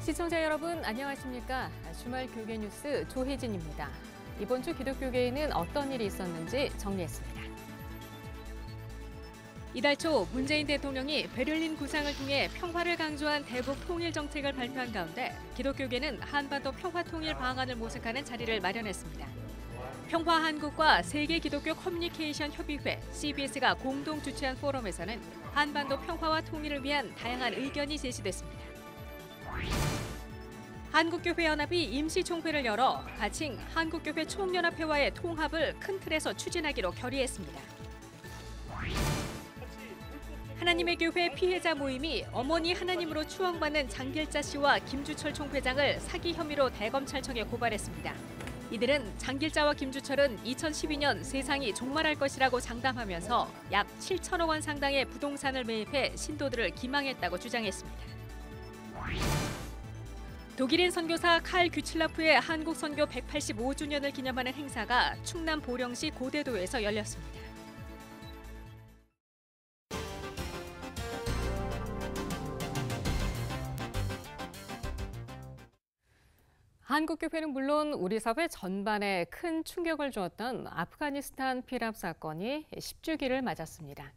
시청자 여러분 안녕하십니까? 주말 교계 뉴스 조혜진입니다. 이번 주 기독교계에는 어떤 일이 있었는지 정리했습니다. 이달 초 문재인 대통령이 베를린 구상을 통해 평화를 강조한 대북 통일 정책을 발표한 가운데 기독교계는 한반도 평화 통일 방안을 모색하는 자리를 마련했습니다. 평화한국과 세계 기독교 커뮤니케이션 협의회 CBS가 공동 주최한 포럼에서는 한반도 평화와 통일을 위한 다양한 의견이 제시됐습니다. 한국교회연합이 임시총회를 열어 가칭 한국교회 총연합회와의 통합을 큰 틀에서 추진하기로 결의했습니다. 하나님의 교회 피해자 모임이 어머니 하나님으로 추앙받는 장길자 씨와 김주철 총회장을 사기 혐의로 대검찰청에 고발했습니다. 이들은 장길자와 김주철은 2012년 세상이 종말할 것이라고 장담하면서 약 7천억 원 상당의 부동산을 매입해 신도들을 기망했다고 주장했습니다. 독일인 선교사 칼 규칠라프의 한국 선교 185주년을 기념하는 행사가 충남 보령시 고대도에서 열렸습니다. 한국교회는 물론 우리 사회 전반에 큰 충격을 주었던 아프가니스탄 피랍 사건이 10주기를 맞았습니다.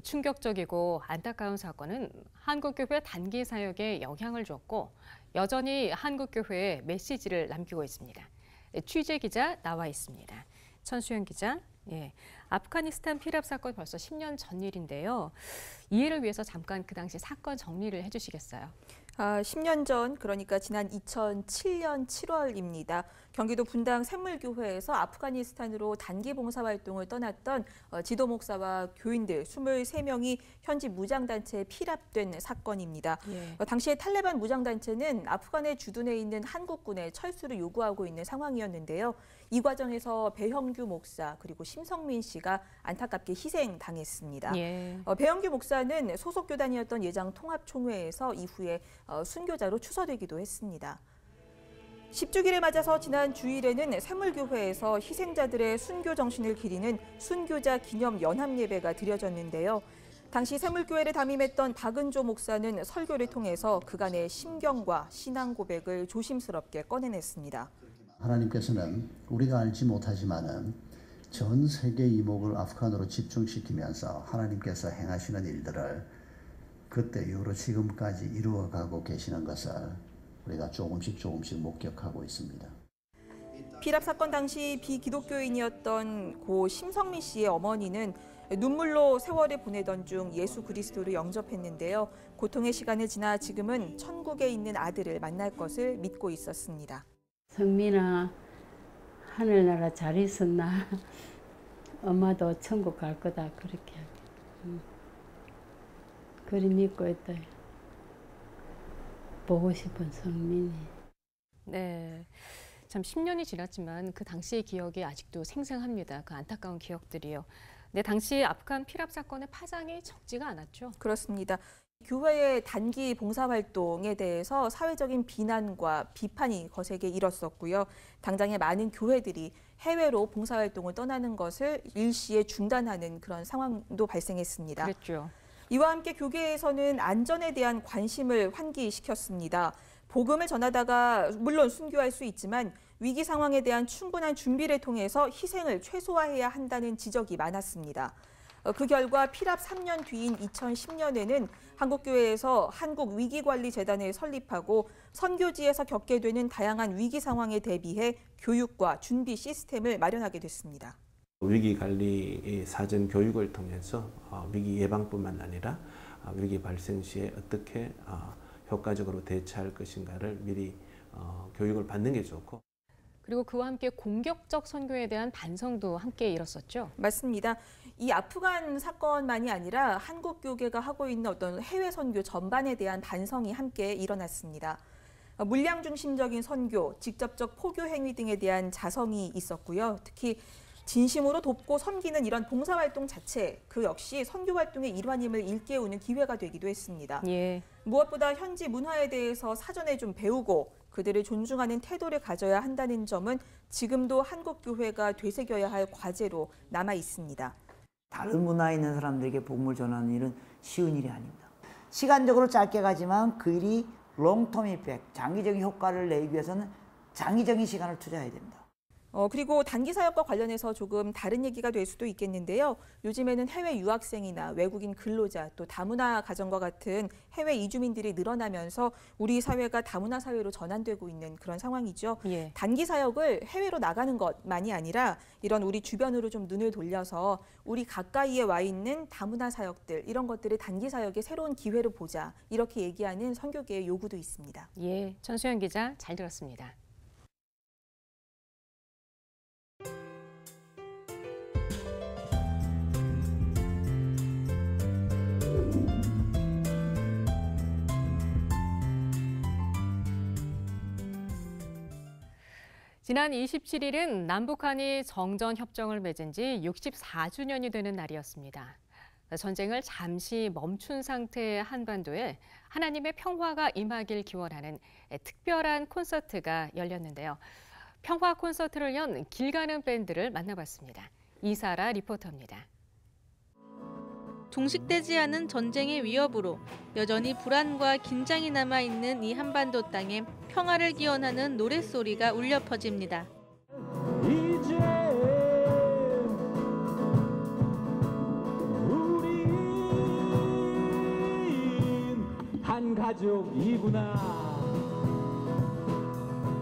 충격적이고 안타까운 사건은 한국교회 단기 사역에 영향을 줬고 여전히 한국교회에 메시지를 남기고 있습니다. 취재 기자 나와 있습니다. 천수연 기자. 아프가니스탄 피랍 사건 벌써 10년 전 일인데요. 이해를 위해서 잠깐 그 당시 사건 정리를 해주시겠어요? 10년 전, 그러니까 지난 2007년 7월입니다. 경기도 분당 샘물교회에서 아프가니스탄으로 단기 봉사활동을 떠났던 지도 목사와 교인들 23명이 현지 무장단체에 피랍된 사건입니다. 당시에 탈레반 무장단체는 아프간에 주둔해 있는 한국군의 철수를 요구하고 있는 상황이었는데요. 이 과정에서 배형규 목사 그리고 심성민 씨가 안타깝게 희생당했습니다. 배형규 목사는 소속 교단이었던 예장 통합총회에서 이후에 순교자로 추서되기도 했습니다. 10주기를 맞아서 지난 주일에는 샘물교회에서 희생자들의 순교 정신을 기리는 순교자 기념 연합 예배가 드려졌는데요. 당시 샘물교회를 담임했던 박은조 목사는 설교를 통해서 그간의 심경과 신앙 고백을 조심스럽게 꺼내냈습니다. 하나님께서는 우리가 알지 못하지만은 전 세계 이목을 아프간으로 집중시키면서 하나님께서 행하시는 일들을 그때 이후로 지금까지 이루어가고 계시는 것을 우리가 조금씩 목격하고 있습니다. 피랍 사건 당시 비기독교인이었던 고 심성민 씨의 어머니는 눈물로 세월을 보내던 중 예수 그리스도를 영접했는데요. 고통의 시간을 지나 지금은 천국에 있는 아들을 만날 것을 믿고 있었습니다. 성민아, 하늘나라 잘 있었나? 엄마도 천국 갈 거다 그렇게 그리 믿고 있다. 보고 싶은 성민이. 네, 참 10년이 지났지만 그 당시의 기억이 아직도 생생합니다. 그 안타까운 기억들이요. 네, 당시 아프간 피랍 사건의 파장이 적지가 않았죠. 그렇습니다. 교회의 단기 봉사활동에 대해서 사회적인 비난과 비판이 거세게 일었었고요. 당장에 많은 교회들이 해외로 봉사활동을 떠나는 것을 일시에 중단하는 그런 상황도 발생했습니다. 그랬죠. 이와 함께 교계에서는 안전에 대한 관심을 환기시켰습니다. 복음을 전하다가 물론 순교할 수 있지만 위기 상황에 대한 충분한 준비를 통해서 희생을 최소화해야 한다는 지적이 많았습니다. 그 결과 피랍 3년 뒤인 2010년에는 한국교회에서 한국위기관리재단을 설립하고 선교지에서 겪게 되는 다양한 위기 상황에 대비해 교육과 준비 시스템을 마련하게 됐습니다. 위기관리 사전 교육을 통해서 위기 예방뿐만 아니라 위기 발생 시에 어떻게 효과적으로 대처할 것인가를 미리 교육을 받는 게 좋고. 그리고 그와 함께 공격적 선교에 대한 반성도 함께 일었었죠. 맞습니다. 이 아프간 사건만이 아니라 한국 교계가 하고 있는 어떤 해외 선교 전반에 대한 반성이 함께 일어났습니다. 물량 중심적인 선교, 직접적 포교 행위 등에 대한 자성이 있었고요. 특히 진심으로 돕고 섬기는 이런 봉사활동 자체, 그 역시 선교활동의 일환임을 일깨우는 기회가 되기도 했습니다. 무엇보다 현지 문화에 대해서 사전에 좀 배우고 그들을 존중하는 태도를 가져야 한다는 점은 지금도 한국교회가 되새겨야 할 과제로 남아 있습니다. 다른 문화에 있는 사람들에게 복음을 전하는 일은 쉬운 일이 아닙니다. 시간적으로 짧게 가지만 그 일이 롱텀 이펙트, 장기적인 효과를 내기 위해서는 장기적인 시간을 투자해야 됩니다. 그리고 단기 사역과 관련해서 조금 다른 얘기가 될 수도 있겠는데요. 요즘에는 해외 유학생이나 외국인 근로자 또 다문화 가정과 같은 해외 이주민들이 늘어나면서 우리 사회가 다문화 사회로 전환되고 있는 그런 상황이죠. 예. 단기 사역을 해외로 나가는 것만이 아니라 이런 우리 주변으로 좀 눈을 돌려서 우리 가까이에 와 있는 다문화 사역들 이런 것들을 단기 사역의 새로운 기회로 보자 이렇게 얘기하는 선교계의 요구도 있습니다. 예, 전수연 기자 잘 들었습니다. 지난 27일은 남북한이 정전협정을 맺은 지 64주년이 되는 날이었습니다. 전쟁을 잠시 멈춘 상태의 한반도에 하나님의 평화가 임하길 기원하는 특별한 콘서트가 열렸는데요. 평화 콘서트를 연 길 가는 밴드를 만나봤습니다. 이사라 리포터입니다. 종식되지 않은 전쟁의 위협으로 여전히 불안과 긴장이 남아있는 이 한반도 땅에 평화를 기원하는 노랫소리가 울려 퍼집니다. 이제 우린 한 가족이구나.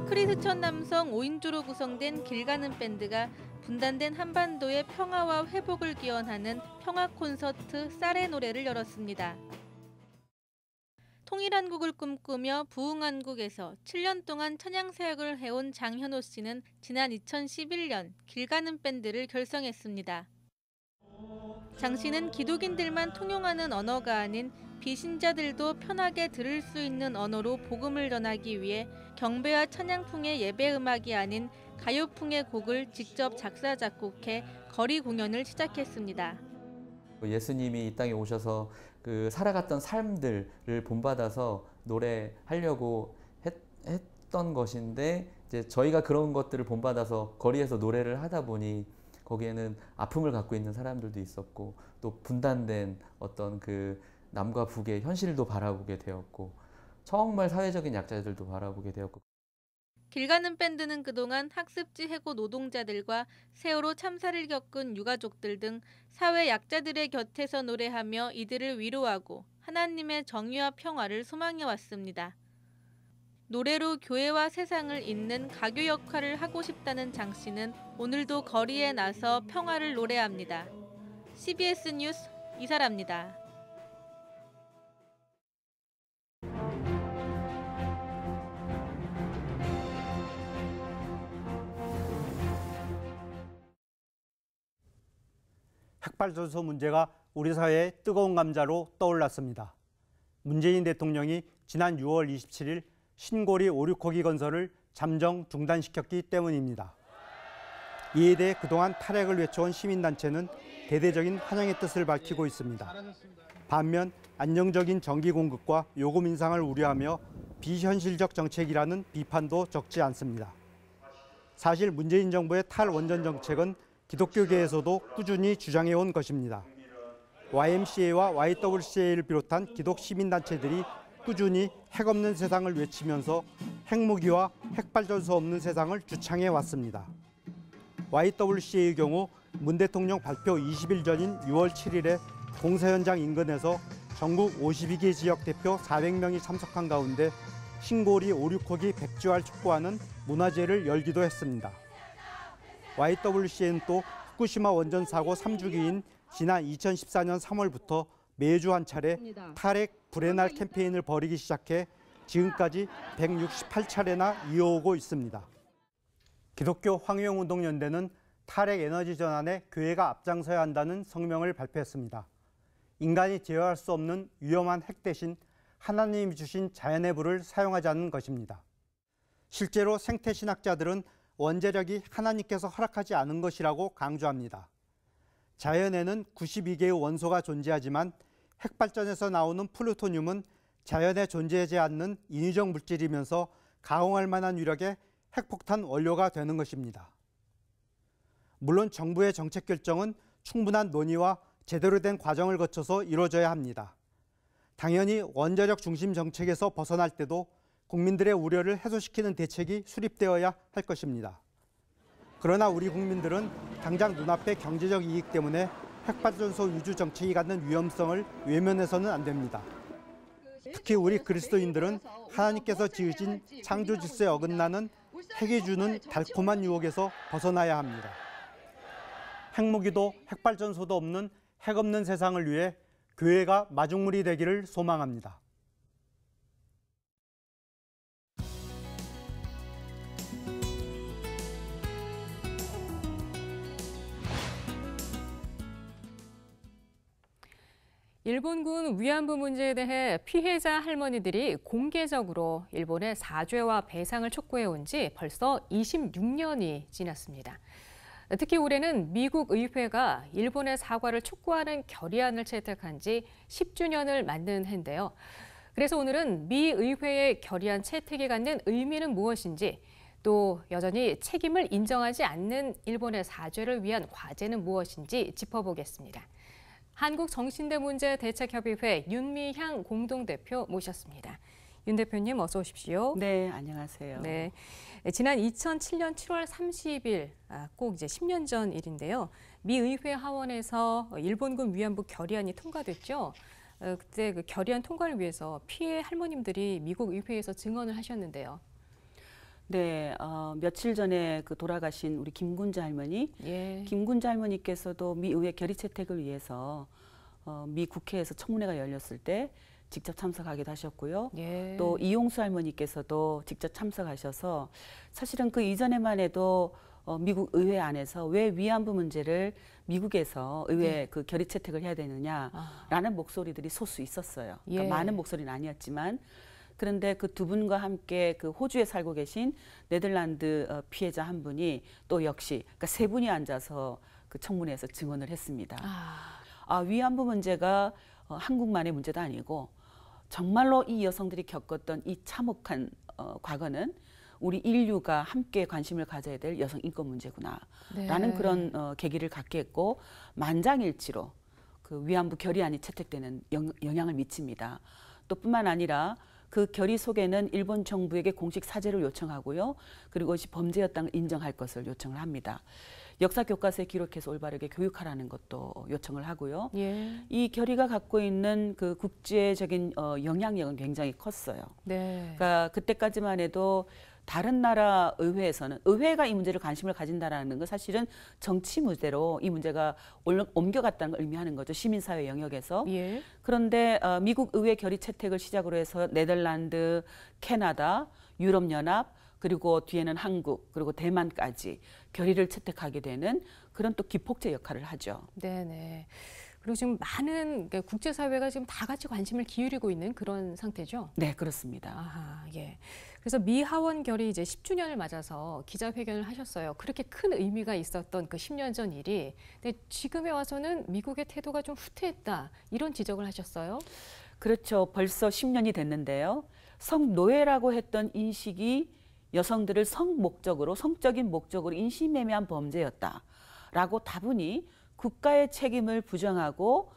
크리스천 남성 5인조로 구성된 길 가는 밴드가 분단된 한반도의 평화와 회복을 기원하는 평화 콘서트 쌀의 노래를 열었습니다. 통일한국을 꿈꾸며 부흥한국에서 7년 동안 찬양 사역을 해온 장현호 씨는 지난 2011년 길 가는 밴드를 결성했습니다. 장 씨는 기독인들만 통용하는 언어가 아닌 비신자들도 편하게 들을 수 있는 언어로 복음을 전하기 위해 경배와 찬양풍의 예배 음악이 아닌 가요풍의 곡을 직접 작사 작곡해 거리 공연을 시작했습니다. 예수님이 이 땅에 오셔서 그 살아갔던 삶들을 본받아서 노래하려고 했던 것인데 이제 저희가 그런 것들을 본받아서 거리에서 노래를 하다 보니 거기에는 아픔을 갖고 있는 사람들도 있었고 또 분단된 어떤 그 남과 북의 현실도 바라보게 되었고 정말 사회적인 약자들도 바라보게 되었고. 길 가는 밴드는 그동안 학습지 해고 노동자들과 세월호 참사를 겪은 유가족들 등 사회 약자들의 곁에서 노래하며 이들을 위로하고 하나님의 정의와 평화를 소망해 왔습니다. 노래로 교회와 세상을 잇는 가교 역할을 하고 싶다는 장 씨는 오늘도 거리에 나서 평화를 노래합니다. CBS 뉴스 이사라입니다. 핵발전소 문제가 우리 사회의 뜨거운 감자로 떠올랐습니다. 문재인 대통령이 지난 6월 27일 신고리 5,6호기 건설을 잠정 중단시켰기 때문입니다. 이에 대해 그동안 탈핵을 외쳐온 시민단체는 대대적인 환영의 뜻을 밝히고 있습니다. 반면 안정적인 전기 공급과 요금 인상을 우려하며 비현실적 정책이라는 비판도 적지 않습니다. 사실 문재인 정부의 탈원전 정책은 기독교계에서도 꾸준히 주장해온 것입니다. YMCA와 YWCA를 비롯한 기독 시민단체들이 꾸준히 핵 없는 세상을 외치면서 핵무기와 핵발전소 없는 세상을 주창해 왔습니다. YWCA의 경우 문 대통령 발표 20일 전인 6월 7일에 공사 현장 인근에서 전국 52개 지역 대표 400명이 참석한 가운데 신고리 5,6호기 백지화를 촉구하는 문화제를 열기도 했습니다. YWCA는 또 후쿠시마 원전 사고 3주기인 지난 2014년 3월부터 매주 한 차례 탈핵 불의 날 캠페인을 벌이기 시작해 지금까지 168차례나 이어오고 있습니다. 기독교 황해용운동연대는 탈핵 에너지 전환에 교회가 앞장서야 한다는 성명을 발표했습니다. 인간이 제어할 수 없는 위험한 핵 대신 하나님이 주신 자연의 불을 사용하자는 것입니다. 실제로 생태신학자들은 원자력이 하나님께서 허락하지 않은 것이라고 강조합니다. 자연에는 92개의 원소가 존재하지만 핵발전에서 나오는 플루토늄은 자연에 존재하지 않는 인위적 물질이면서 가공할 만한 위력의 핵폭탄 원료가 되는 것입니다. 물론 정부의 정책 결정은 충분한 논의와 제대로 된 과정을 거쳐서 이루어져야 합니다. 당연히 원자력 중심 정책에서 벗어날 때도 국민들의 우려를 해소시키는 대책이 수립되어야 할 것입니다. 그러나 우리 국민들은 당장 눈앞의 경제적 이익 때문에 핵발전소 유주 정책이 갖는 위험성을 외면해서는 안 됩니다. 특히 우리 그리스도인들은 하나님께서 지으신 창조 질서에 어긋나는 핵이 주는 달콤한 유혹에서 벗어나야 합니다. 핵무기도 핵발전소도 없는 핵 없는 세상을 위해 교회가 마중물이 되기를 소망합니다. 일본군 위안부 문제에 대해 피해자 할머니들이 공개적으로 일본의 사죄와 배상을 촉구해온 지 벌써 26년이 지났습니다. 특히 올해는 미국 의회가 일본의 사과를 촉구하는 결의안을 채택한 지 10주년을 맞는 해인데요. 그래서 오늘은 미 의회의 결의안 채택이 갖는 의미는 무엇인지, 또 여전히 책임을 인정하지 않는 일본의 사죄를 위한 과제는 무엇인지 짚어보겠습니다. 한국정신대문제대책협의회 윤미향 공동대표 모셨습니다. 윤 대표님 어서 오십시오. 네, 안녕하세요. 네, 지난 2007년 7월 30일, 꼭 이제 10년 전 일인데요. 미 의회 하원에서 일본군 위안부 결의안이 통과됐죠. 그때 그 결의안 통과를 위해서 피해 할머님들이 미국 의회에서 증언을 하셨는데요. 네, 며칠 전에 그 돌아가신 우리 김군자 할머니, 김군자 할머니께서도 미 의회 결의 채택을 위해서 미 국회에서 청문회가 열렸을 때 직접 참석하기도 하셨고요. 또 이용수 할머니께서도 직접 참석하셔서 사실은 그 이전에만 해도 미국 의회 안에서 왜 위안부 문제를 미국에서 의회 그 결의 채택을 해야 되느냐라는 목소리들이 소수 있었어요. 그러니까 많은 목소리는 아니었지만. 그런데 그 두 분과 함께 그 호주에 살고 계신 네덜란드 피해자 한 분이 또 역시 그러니까 세 분이 앉아서 그 청문회에서 증언을 했습니다. 위안부 문제가 한국만의 문제도 아니고 정말로 이 여성들이 겪었던 이 참혹한 과거는 우리 인류가 함께 관심을 가져야 될 여성 인권 문제구나라는 그런 계기를 갖게 했고 만장일치로 그 위안부 결의안이 채택되는 영향을 미칩니다. 또 뿐만 아니라 그 결의 속에는 일본 정부에게 공식 사죄를 요청하고요. 그리고 이것이 범죄였다는 걸 인정할 것을 요청을 합니다. 역사 교과서에 기록해서 올바르게 교육하라는 것도 요청을 하고요. 이 결의가 갖고 있는 그 국제적인 영향력은 굉장히 컸어요. 그러니까 그때까지만 해도 다른 나라 의회에서는 의회가 이 문제를 관심을 가진다라는 건 사실은 정치 무대로 이 문제가 옮겨갔다는 걸 의미하는 거죠. 시민사회 영역에서. 그런데 미국 의회 결의 채택을 시작으로 해서 네덜란드, 캐나다, 유럽연합, 그리고 뒤에는 한국, 그리고 대만까지 결의를 채택하게 되는 그런 또 기폭제 역할을 하죠. 네네. 그리고 지금 많은 국제사회가 지금 다 같이 관심을 기울이고 있는 그런 상태죠? 네, 그렇습니다. 아하, 예. 그래서 미 하원 결의 이제 10주년을 맞아서 기자회견을 하셨어요. 그렇게 큰 의미가 있었던 그 10년 전 일이. 근데 지금에 와서는 미국의 태도가 좀 후퇴했다. 이런 지적을 하셨어요? 그렇죠. 벌써 10년이 됐는데요. 성노예라고 했던 인식이 여성들을 성적인 목적으로 인신매매한 범죄였다라고 다분히 국가의 책임을 부정하고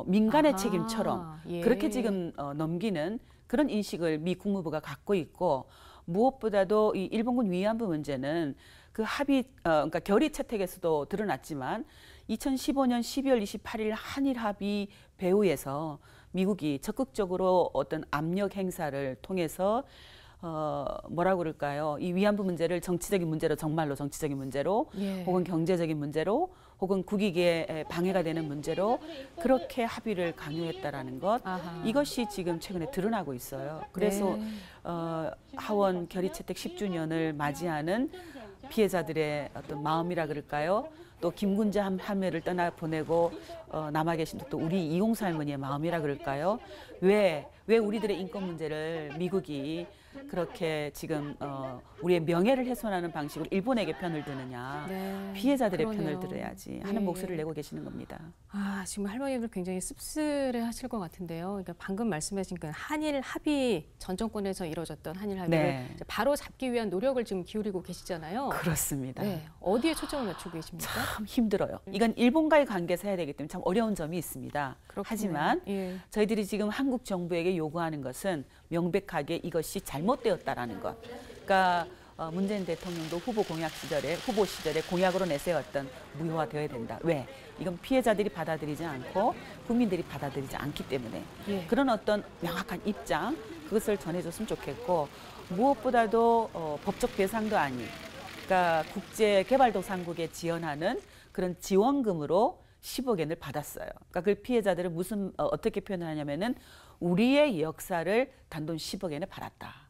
민간의 책임처럼 그렇게 지금 넘기는 그런 인식을 미 국무부가 갖고 있고 무엇보다도 이 일본군 위안부 문제는 그 합의 그러니까 결의 채택에서도 드러났지만 2015년 12월 28일 한일 합의 배후에서 미국이 적극적으로 어떤 압력 행사를 통해서 뭐라고 그럴까요? 이 위안부 문제를 정치적인 문제로 정말로 정치적인 문제로 혹은 경제적인 문제로 혹은 국익에 방해가 되는 문제로 그렇게 합의를 강요했다라는 것 이것이 지금 최근에 드러나고 있어요. 그래서 하원 결의 채택 10주년을 맞이하는 피해자들의 어떤 마음이라 그럴까요? 또 김군자 할머니를 떠나 보내고 남아 계신 또 우리 이용수 할머니의 마음이라 그럴까요? 왜 우리들의 인권 문제를 미국이 그렇게 지금 우리의 명예를 훼손하는 방식으로 일본에게 편을 드느냐, 네, 피해자들의 그러네요. 편을 들어야지 하는 예, 목소리를 예. 내고 계시는 겁니다. 아, 지금 할머니들 굉장히 씁쓸해하실 것 같은데요. 그러니까 방금 말씀하신 그 한일 합의, 전 정권에서 이루어졌던 한일 합의를 네. 이제 바로 잡기 위한 노력을 지금 기울이고 계시잖아요. 그렇습니다. 네, 어디에 초점을 맞추고 계십니까? 참 힘들어요. 이건 일본과의 관계에서 해야 되기 때문에 참 어려운 점이 있습니다. 그렇군요. 하지만 예. 저희들이 지금 한국 정부에게 요구하는 것은 명백하게 이것이 잘못되었다라는 것. 그러니까 문재인 대통령도 후보 시절에 공약으로 내세웠던 무효화되어야 된다. 왜? 이건 피해자들이 받아들이지 않고 국민들이 받아들이지 않기 때문에 예. 그런 어떤 명확한 입장 그것을 전해줬으면 좋겠고 무엇보다도 법적 배상도 아닌 그러니까 국제개발도상국에 지원하는 그런 지원금으로 10억 엔을 받았어요. 그러니까 그 피해자들은 어떻게 표현을 하냐면은 우리의 역사를 단돈 10억 엔을 받았다.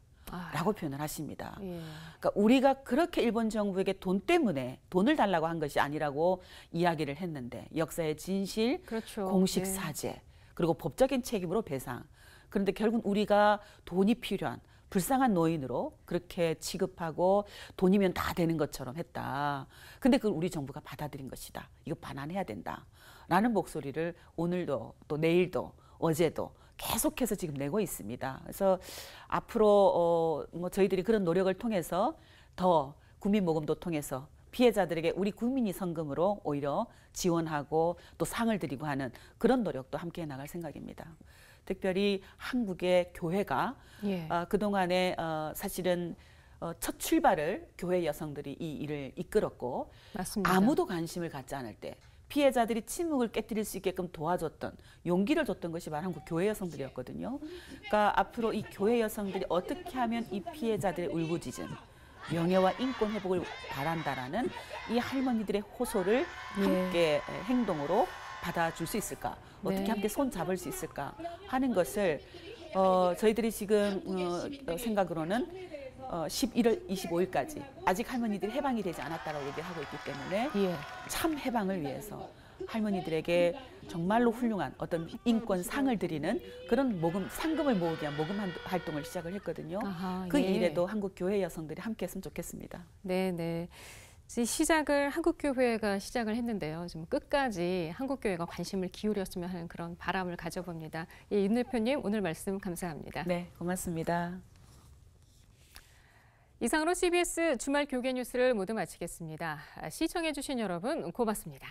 라고 표현을 하십니다. 예. 그러니까 우리가 그렇게 일본 정부에게 돈 때문에 돈을 달라고 한 것이 아니라고 이야기를 했는데 역사의 진실, 그렇죠. 공식 네. 사죄, 그리고 법적인 책임으로 배상. 그런데 결국 우리가 돈이 필요한 불쌍한 노인으로 그렇게 취급하고 돈이면 다 되는 것처럼 했다. 근데 그걸 우리 정부가 받아들인 것이다. 이거 반환해야 된다. 라는 목소리를 오늘도 또 내일도 어제도 계속해서 지금 내고 있습니다. 그래서 앞으로 저희들이 그런 노력을 통해서 더 국민모금도 통해서 피해자들에게 우리 국민이 성금으로 오히려 지원하고 또 상을 드리고 하는 그런 노력도 함께 나갈 생각입니다. 특별히 한국의 교회가 예. 그동안에 사실은 첫 출발을 교회 여성들이 이 일을 이끌었고 맞습니다. 아무도 관심을 갖지 않을 때 피해자들이 침묵을 깨뜨릴 수 있게끔 도와줬던 용기를 줬던 것이 바로 한국 교회 여성들이었거든요. 그러니까 앞으로 이 교회 여성들이 어떻게 하면 이 피해자들의 울부짖음 명예와 인권 회복을 바란다라는 이 할머니들의 호소를 함께 행동으로 받아줄 수 있을까? 어떻게 네. 함께 손 잡을 수 있을까? 하는 것을 저희들이 지금 생각으로는 11월 25일까지 아직 할머니들이 해방이 되지 않았다고 얘기를 하고 있기 때문에 예. 참 해방을 위해서 할머니들에게 정말로 훌륭한 어떤 인권상을 드리는 그런 상금을 모으기 위한 모금 활동을 시작을 했거든요. 아하, 그 예. 일에도 한국 교회 여성들이 함께 했으면 좋겠습니다. 네. 시작을 한국교회가 시작을 했는데요. 좀 끝까지 한국교회가 관심을 기울였으면 하는 그런 바람을 가져봅니다. 윤 대표님 오늘 말씀 감사합니다. 네, 고맙습니다. 이상으로 CBS 주말 교계 뉴스를 모두 마치겠습니다. 시청해주신 여러분 고맙습니다.